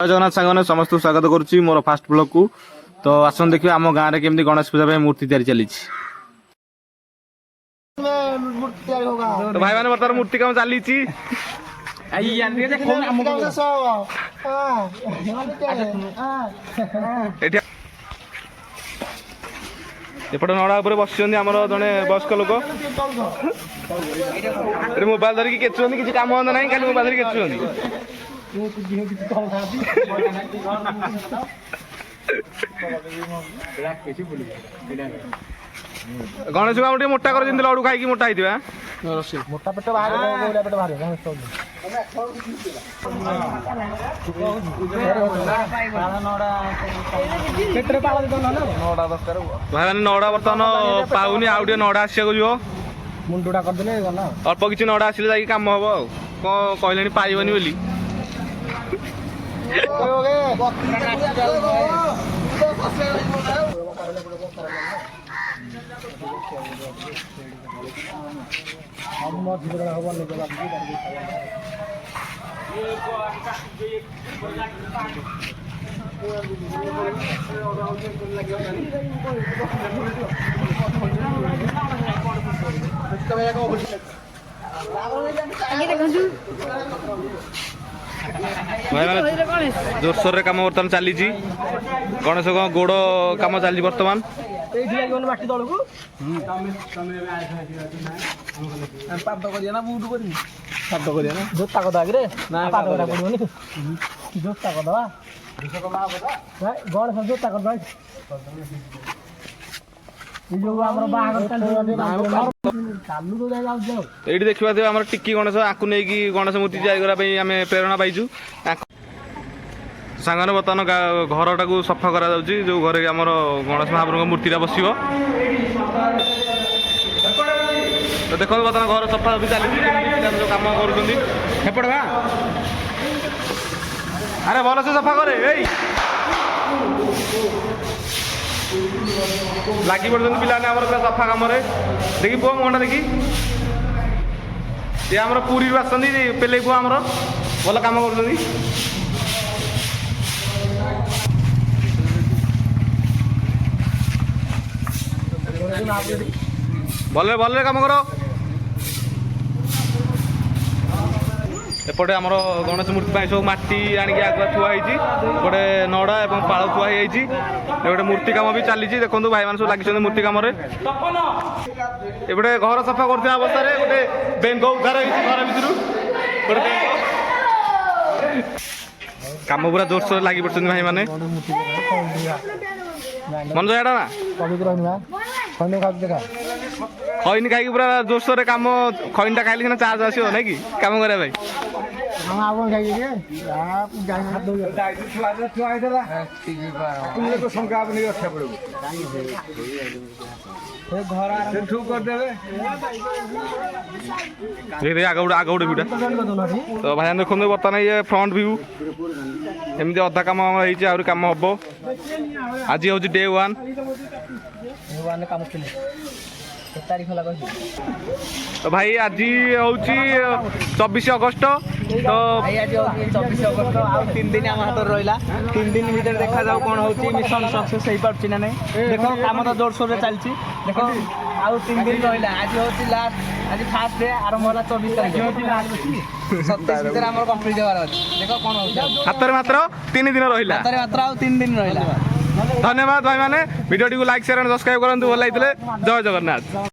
जगन्नाथ सांगने समस्त स्वागत करुच्ची मोर fast blog को। तो आसन देखिए आम गाँव में केमती गणेश पूजा मूर्ति तैयारी चली। तो भाई मैंने बर्तमान मूर्ति काम चली एपटे नड़ा उपर बस जड़े वयस्क लोक मोबाइल धरिकी केचुंट किसी कम धंदा ना खाली मोबाइल धरिकी केचुंट गणेश को गोटे मोटा कर लडू खाई मोटा मोटा पेट भाई नड़ा बर्तमान पाऊनी आउ नड़ा आसा मुंडुटा करदे अल्प किसी नड़ा आसिले कम हम कौन कहले पाइबनी बोली जोरसोर कम बर्तमान चली गणेश गोड़ कम चली बर्तमान ये देखा आम टिकी गणेश आपको नहीं गणेश मूर्ति तैयारी आम प्रेरणा पाइचु सांगने बर्तमान घर टाक सफा करा जो घरे आम गणेश महाप्रभु मूर्ति बस तो देखो बर्तमान घर सफा भी चली कम कर अरे भल से सफा करे लगी पड़े पाने सफा कम देखी पुआ मुहटा देखी ये आम पूरी आसती पेले पुआ आमर भल कम कर भले भले कम कर एपटे आमर गणेश मूर्ति सब माटी आणिक आगुआ थुआई गोटे नड़ा और पाल थुआई गोटे मूर्ति कम भी चली देखो भाई मैंने सब लगे मूर्ति कम एपटे घर सफा कर अवस्था गोटे बेंग उद्धार घर भर कम पूरा जोरसोर लगी पड़ते भाई मैंने मन जाटा ना खैनी खाई पूरा जोरसोर कम खैनीटा खाइले सीना चार्ज आसो ना कि कम करा भाई आग भिटा तो भाई देखो बर्तमान ये फ्रंट व्यू एमती अधा कम आहरी कम हम आज हूँ डे 1 तो भाई आज हूँ 24 अगस्त तो भाई आज 24 अगस्त आ 3 दिन आम हाथ रहा 3 दिन भीतर देखा जाऊ कौन हो मिशन सक्सेस हो पार्टी ना नहीं देखो काम तो जोरसोर चलती देखो आउ 3 दिन रहा आज हूँ लास्ट आज फास्ट डे आरंभ होला 24 तारीख 27 भीतर आम कंप्लीट होवार अच्छे देखो कौन हो हाथ में मात्र 3 दिन रहा मात्र आउ 3 दिन रहा धन्यवाद भाई मैंने वीडियो को लाइक शेयर एंड सब्सक्राइब करूँ भल लगे जय जगन्नाथ।